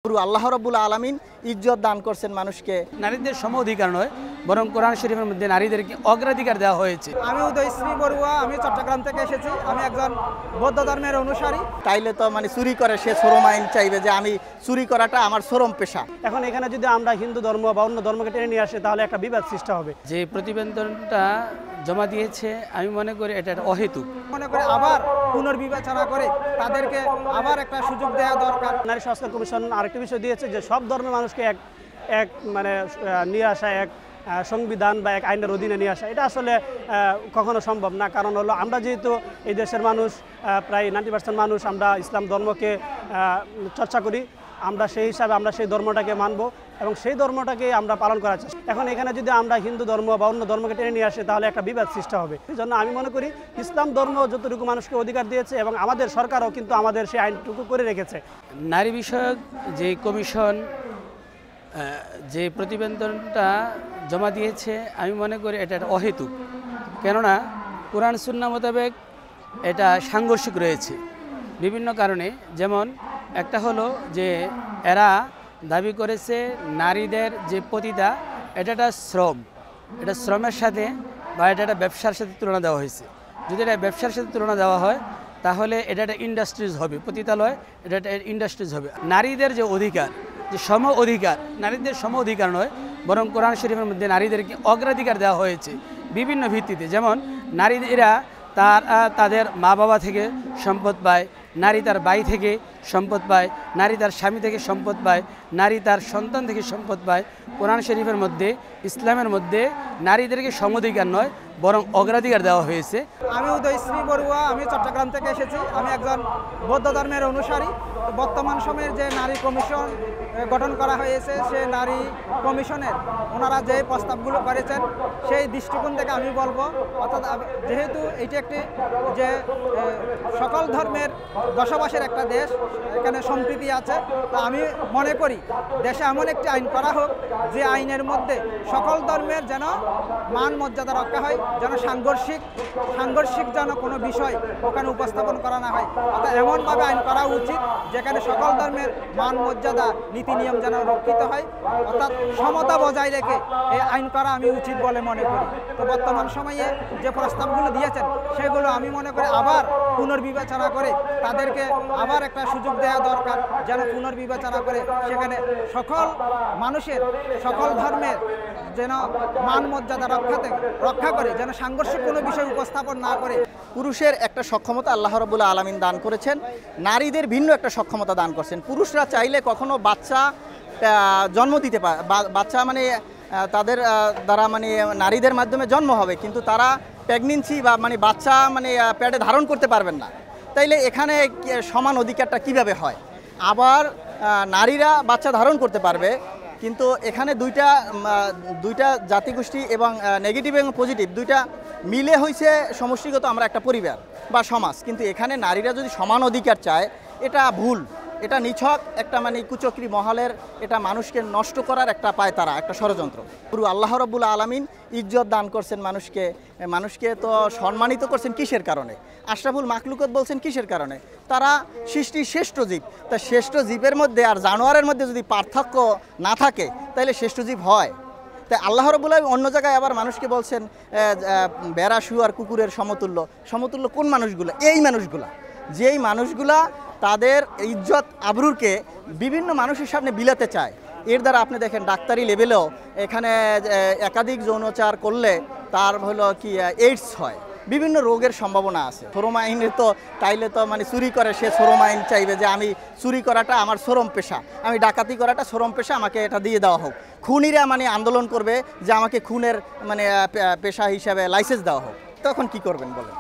আল্লাহ রাব্বুল আলামিন ইজ্জত দান করছেন মানুষকে। নারীদের সম অধিকার নয়, বরং কোরআন শরীফের মধ্যে নারীদেরকে অগ্রাধিকার দেওয়া হয়েছে। আমি উদয়শ্রী বড়ুয়া, আমি চট্টগ্রাম থেকে এসেছি। আমি একজন বৌদ্ধ ধর্মের অনুসারী। তাইলে তো চুরি করে সে শ্রম আইন চাইবে যে আমি চুরি করাটা আমার শ্রম পেশা। এখন এখানে যদি আমরা হিন্দু ধর্ম বা অন্য ধর্মকে টেনে নিয়ে আসি তাহলে একটা বিবাদ সৃষ্টি হবে। যে প্রতিবেদনটা জমা দিয়েছে আমি মনে করি এটা অহেতুক। মনে করে আবার পুনর্বিবেচনা করে তাদেরকে আবার একটা সুযোগ দেওয়া দরকার। নারী সংস্কার কমিশন আরেকটি বিষয় দিয়েছে যে সব ধর্মের মানুষকে এক নিয়ে আসা, এক সংবিধান বা এক আইনের অধীনে নিয়ে আসা, এটা আসলে কখনো সম্ভব না। কারণ হলো আমরা যেহেতু এই দেশের মানুষ, প্রায় 90% মানুষ আমরা ইসলাম ধর্মকে চর্চা করি, আমরা সেই হিসাবে আমরা সেই ধর্মটাকে মানব এবং সেই ধর্মটাকে আমরা পালন করার চেষ্টা। এখন এখানে যদি আমরা হিন্দু ধর্ম বা অন্য ধর্মকে টেনে নিয়ে আসি তাহলে একটা বিবাদ সৃষ্টি হবে। এই জন্য আমি মনে করি ইসলাম ধর্ম যতটুকু মানুষকে অধিকার দিয়েছে এবং আমাদের সরকারও কিন্তু আমাদের সেই আইনটুকু করে রেখেছে। নারী বিষয়ক যে কমিশন যে প্রতিবেদনটা জমা দিয়েছে আমি মনে করি এটা অহেতুক। কেননা কোরআন সুন্নাহ মোতাবেক এটা সাংঘর্ষিক রয়েছে বিভিন্ন কারণে। যেমন একটা হলো যে এরা দাবি করেছে নারীদের যে পতিতা এটা একটা শ্রম, এটা শ্রমের সাথে বা এটা একটা ব্যবসার সাথে তুলনা দেওয়া হয়েছে। যদি এটা ব্যবসার সাথে তুলনা দেওয়া হয় তাহলে এটা একটা ইন্ডাস্ট্রিজ হবে, পতিতালয় এটা একটা ইন্ডাস্ট্রিজ হবে। নারীদের যে অধিকার, যে সম অধিকার, নারীদের সম অধিকার নয়, বরং কোরআন শরীফের মধ্যে নারীদেরকে অগ্রাধিকার দেওয়া হয়েছে বিভিন্ন ভিত্তিতে। যেমন নারীরা তাদের মা বাবা থেকে সম্পদ পায়, নারী তার ভাই থেকে সম্পদ পায়, নারী তার স্বামী থেকে সম্পদ পায়, নারী তার সন্তান থেকে সম্পদ পায়। কোরআন শরীফের মধ্যে, ইসলামের মধ্যে নারীদেরকে সমঅধিকার নয় বরং অগ্রাধিকার দেওয়া হয়েছে। আমি উদয়শ্রী বড়ুয়া, আমি চট্টগ্রাম থেকে এসেছি। আমি একজন বৌদ্ধ ধর্মের অনুসারী। বর্তমান সময়ের যে নারী কমিশন গঠন করা হয়েছে, সে নারী কমিশনের ওনারা যে প্রস্তাবগুলো করেছেন সেই দৃষ্টিকোণ থেকে আমি বলবো, অর্থাৎ যেহেতু এটি একটি যে সকল ধর্মের বসবাসের একটা দেশ, এখানে সম্প্রীতি আছে, তা আমি মনে করি দেশে এমন একটি আইন করা হোক যে আইনের মধ্যে সকল ধর্মের যেন মান মর্যাদা রক্ষা হয়, যেন সাংঘর্ষিক যেন কোনো বিষয় ওখানে উপস্থাপন করা না হয়। অর্থাৎ এমনভাবে আইন করা উচিত যেখানে সকল ধর্মের মান মর্যাদা নীতি নিয়ম যেন রক্ষিত হয়, অর্থাৎ সমতা বজায় রেখে এই আইন করা আমি উচিত বলে মনে করি। তো বর্তমান সময়ে যে প্রস্তাবগুলো দিয়েছেন সেগুলো আমি মনে করি আবার পুনর্বিবেচনা করে তাদেরকে আবার একটা সুযোগ দেওয়া দরকার, যেন পুনর্বিবেচনা করে সেখানে সকল মানুষের, সকল ধর্মের যেন মান মর্যাদা রক্ষা করে, যেন সাংঘর্ষিক কোনো বিষয় উপস্থাপন না করে। পুরুষের একটা সক্ষমতা আল্লাহ রাব্বুল আলামিন দান করেছেন, নারীদের ভিন্ন একটা সক্ষমতা দান করছেন। পুরুষরা চাইলে কখনো বাচ্চা জন্ম দিতে পারে, বাচ্চা তাদের দ্বারা নারীদের মাধ্যমে জন্ম হবে, কিন্তু তারা প্রেগনেন্সি বা বাচ্চা পেটে ধারণ করতে পারবেন না। তাইলে এখানে সমান অধিকারটা কিভাবে হয়? আবার নারীরা বাচ্চা ধারণ করতে পারবে, কিন্তু এখানে দুইটা জাতিগোষ্ঠী এবং নেগেটিভ এবং পজিটিভ দুইটা মিলে হয়েছে সমষ্টিগত আমরা একটা পরিবার বা সমাজ। কিন্তু এখানে নারীরা যদি সমান অধিকার চায়, এটা ভুল, এটা নিছক একটা কুচক্রী মহলের, এটা মানুষকে নষ্ট করার একটা পায়তারা, একটা ষড়যন্ত্র। আল্লাহ রাব্বুল আলামিন ইজ্জত দান করছেন মানুষকে তো সম্মানিত করছেন কিসের কারণে? আশরাফুল মাখলুকাত বলছেন কিসের কারণে? তারা সৃষ্টির শ্রেষ্ঠ জীব। তা শ্রেষ্ঠ জীবের মধ্যে আর জানোয়ারের মধ্যে যদি পার্থক্য না থাকে তাহলে শ্রেষ্ঠ জীব হয়? তাই আল্লাহ রাব্বুল আলামিন অন্য জায়গায় আবার মানুষকে বলছেন বেড়া, শুয়োর, কুকুরের সমতুল্য কোন মানুষগুলো? এই মানুষগুলা, যেই মানুষগুলা তাদের ইজ্জত আবরুরকে বিভিন্ন মানুষের সামনে বিলাতে চায়। এর দ্বারা আপনি দেখেন ডাক্তারি লেভেলেও এখানে একাধিক যৌনাচার করলে তার হলো কি এইডস হয়, বিভিন্ন রোগের সম্ভাবনা আছে। শ্রম আইনের তো তাইলে তো চুরি করে সে শ্রম আইন চাইবে যে আমি চুরি করাটা আমার শ্রম পেশা, আমি ডাকাতি করাটা শ্রম পেশা, আমাকে এটা দিয়ে দেওয়া হোক। খুনিরা আন্দোলন করবে যে আমাকে খুনের পেশা হিসাবে লাইসেন্স দেওয়া হোক। তখন কি করবেন বলেন?